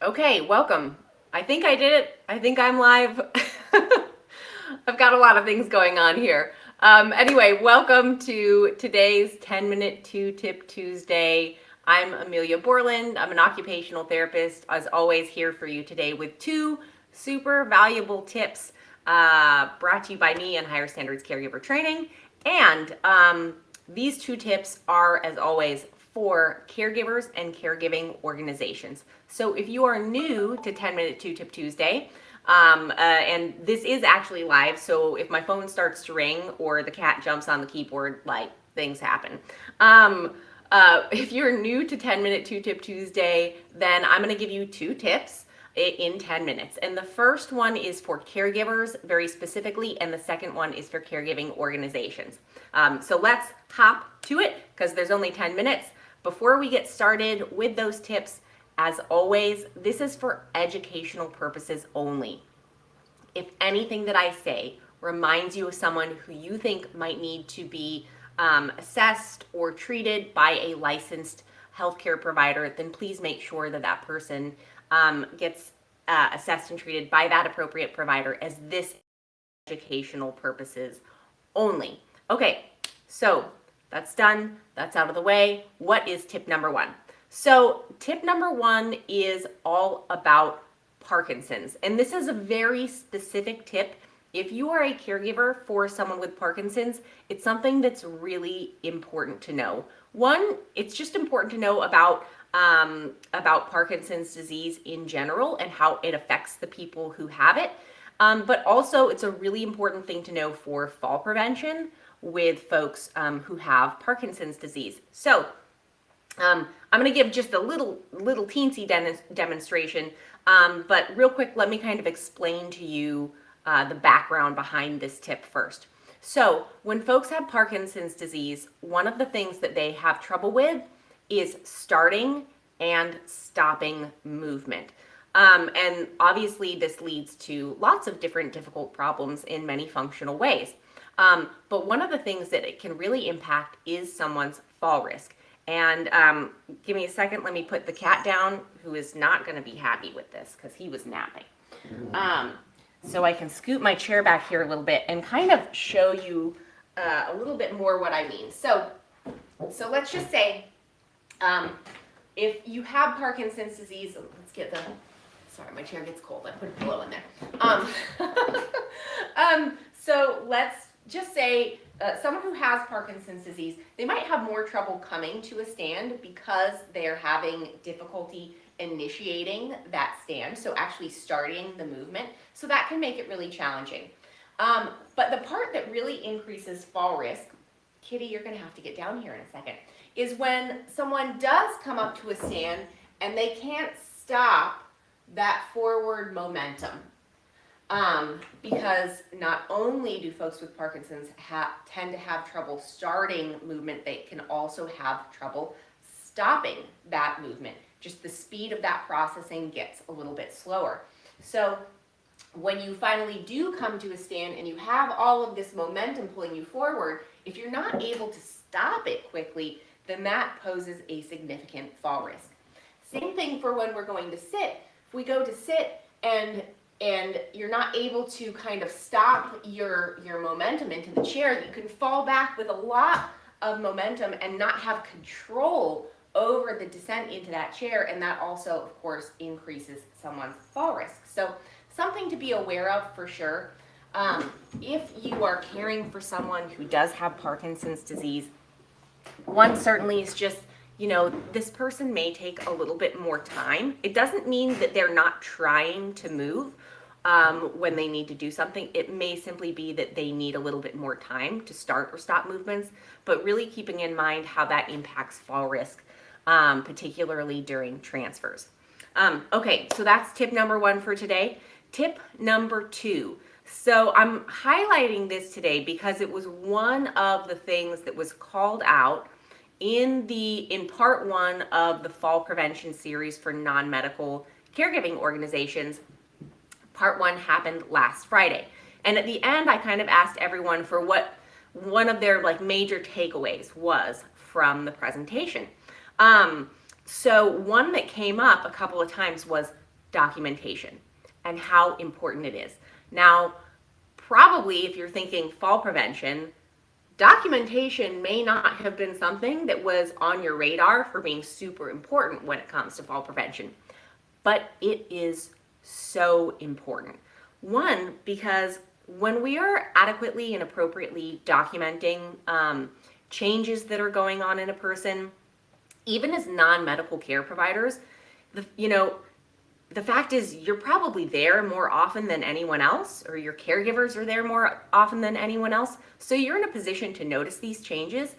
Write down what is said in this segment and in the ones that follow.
Okay, welcome. I think I did it. I think I'm live. I've got a lot of things going on here. Anyway, welcome to today's 10-minute 2-tip Tuesday. I'm Amelia Borland. I'm an occupational therapist, as always, here for you today with two super valuable tips brought to you by me and Higher Standards Caregiver Training. And these two tips are, as always, for caregivers and caregiving organizations. So if you are new to 10-minute 2-tip Tuesday, and this is actually live, so if my phone starts to ring or the cat jumps on the keyboard, like, things happen. If you're new to 10-minute 2-tip Tuesday, then I'm going to give you two tips in 10 minutes. And the first one is for caregivers very specifically, and the second one is for caregiving organizations. So let's hop to it because there's only 10 minutes. Before we get started with those tips, as always, this is for educational purposes only. If anything that I say reminds you of someone who you think might need to be assessed or treated by a licensed healthcare provider, then please make sure that that person gets assessed and treated by that appropriate provider, as this educational purposes only. Okay, so that's done. That's out of the way. What is tip number one? So tip number one is all about Parkinson's. And this is a very specific tip. If you are a caregiver for someone with Parkinson's, it's something that's really important to know. One, it's just important to know about Parkinson's disease in general and how it affects the people who have it. But also it's a really important thing to know for fall prevention with folks who have Parkinson's disease. So I'm going to give just a little teensy demonstration, but real quick, let me kind of explain to you the background behind this tip first. So when folks have Parkinson's disease, one of the things that they have trouble with is starting and stopping movement. And obviously this leads to lots of different difficult problems in many functional ways. But one of the things that it can really impact is someone's fall risk. And give me a second, let me put the cat down, who is not going to be happy with this because he was napping. So I can scoot my chair back here a little bit and kind of show you a little bit more what I mean. So let's just say if you have Parkinson's disease, let's get the, sorry, my chair gets cold, I put a pillow in there. So let's just say someone who has Parkinson's disease, they might have more trouble coming to a stand because they're having difficulty initiating that stand, so actually starting the movement. So that can make it really challenging. But the part that really increases fall risk, Kitty, you're going to have to get down here in a second, is when someone does come up to a stand and they can't stop that forward momentum. Because not only do folks with Parkinson's tend to have trouble starting movement, they can also have trouble stopping that movement. Just the speed of that processing gets a little bit slower. So when you finally do come to a stand and you have all of this momentum pulling you forward, if you're not able to stop it quickly, then that poses a significant fall risk. Same thing for when we're going to sit. If we go to sit and you're not able to kind of stop your momentum into the chair, you can fall back with a lot of momentum and not have control over the descent into that chair, and that also, of course, increases someone's fall risk. So something to be aware of for sure. If you are caring for someone who does have Parkinson's disease, one certainly is just, this person may take a little bit more time. It doesn't mean that they're not trying to move when they need to do something. It may simply be that they need a little bit more time to start or stop movements, but really keeping in mind how that impacts fall risk, particularly during transfers. Okay, so that's tip number one for today. Tip number two. So I'm highlighting this today because it was one of the things that was called out in part one of the fall prevention series for non-medical caregiving organizations. Part one happened last Friday. And at the end, I kind of asked everyone for what one of their major takeaways was from the presentation. So one that came up a couple of times was documentation and how important it is. Now, probably if you're thinking fall prevention, documentation may not have been something that was on your radar for being super important when it comes to fall prevention, but it is so important. One, because when we are adequately and appropriately documenting changes that are going on in a person, even as non-medical care providers, the fact is you're probably there more often than anyone else, or your caregivers are there more often than anyone else. So you're in a position to notice these changes.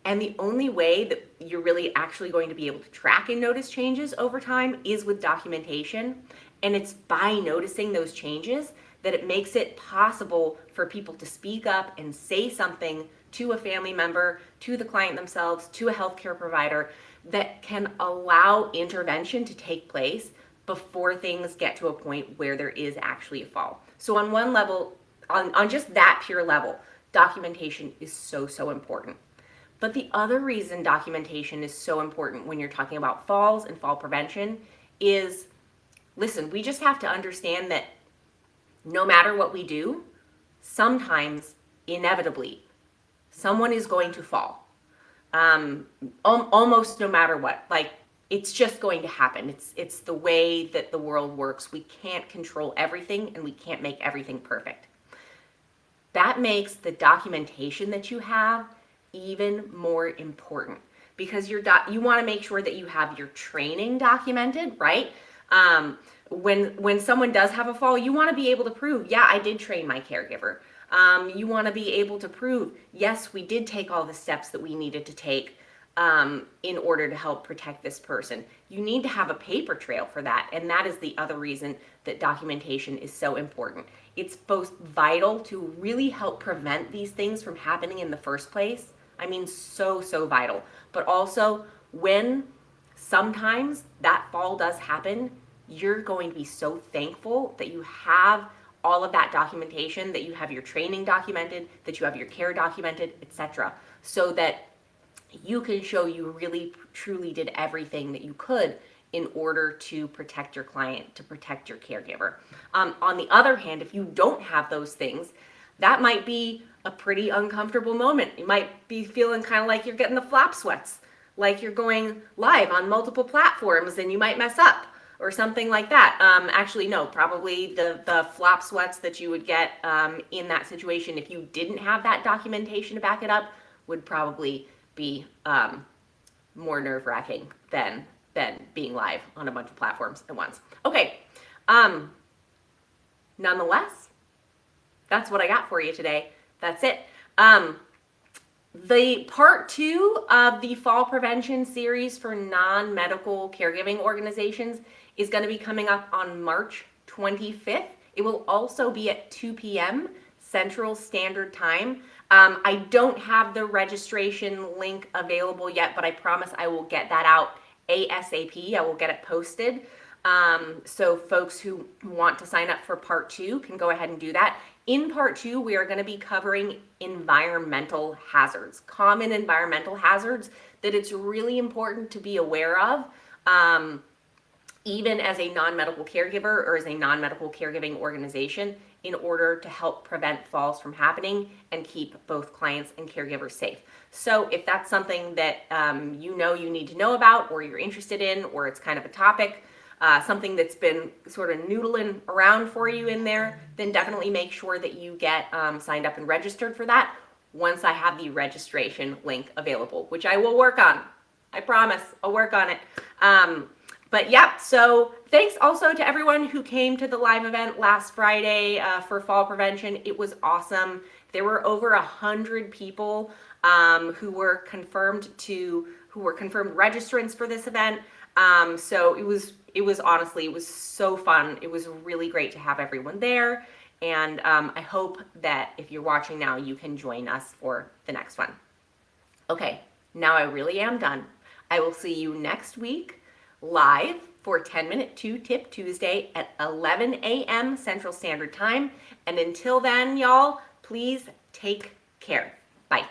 And the only way that you're really actually going to be able to track and notice changes over time is with documentation. And it's by noticing those changes that it makes it possible for people to speak up and say something to a family member, to the client themselves, to a healthcare provider that can allow intervention to take place before things get to a point where there is actually a fall. So on one level, on just that pure level, documentation is so, so important. But the other reason documentation is so important when you're talking about falls and fall prevention is, listen, we just have to understand that no matter what we do, sometimes, inevitably, someone is going to fall. Almost no matter what. Like, it's just going to happen. It's the way that the world works. We can't control everything and we can't make everything perfect. That makes the documentation that you have even more important, because you want to make sure that you have your training documented, right? When someone does have a fall, you want to be able to prove, yeah, I did train my caregiver. You want to be able to prove, yes, we did take all the steps that we needed to take in order to help protect this person. You need to have a paper trail for that. And that is the other reason that documentation is so important. It's both vital to really help prevent these things from happening in the first place. I mean, so, so vital. But also, when sometimes that fall does happen, you're going to be so thankful that you have all of that documentation, that you have your training documented, that you have your care documented, etc., so that you can show you really truly did everything that you could in order to protect your client, to protect your caregiver. On the other hand, if you don't have those things, that might be a pretty uncomfortable moment. You might be feeling kind of like you're getting the flap sweats, like you're going live on multiple platforms and you might mess up or something like that. Actually, no, probably the flap sweats that you would get in that situation if you didn't have that documentation to back it up would probably be more nerve-wracking than being live on a bunch of platforms at once. Okay, nonetheless, that's what I got for you today. That's it. The part 2 of the fall prevention series for non-medical caregiving organizations is going to be coming up on March 25th. It will also be at 2 p.m. Central Standard Time. I don't have the registration link available yet, but I promise I will get that out ASAP. I will get it posted. So folks who want to sign up for part 2 can go ahead and do that. In part 2, we are going to be covering environmental hazards, common environmental hazards that it's really important to be aware of, even as a non-medical caregiver or as a non-medical caregiving organization, in order to help prevent falls from happening and keep both clients and caregivers safe. So if that's something that you need to know about, or you're interested in, or it's kind of a topic, something that's been sort of noodling around for you in there, then definitely make sure that you get signed up and registered for that once I have the registration link available, which I will work on. I promise I'll work on it. But yeah, so thanks also to everyone who came to the live event last Friday for fall prevention. It was awesome. There were over 100 people who were confirmed registrants for this event. So it was honestly, it was so fun. It was really great to have everyone there. And I hope that if you're watching now, you can join us for the next one. Okay, now I really am done. I will see you next week live for 10-Minute 2-Tip Tuesday at 11 a.m. Central Standard Time. And until then, y'all, please take care. Bye.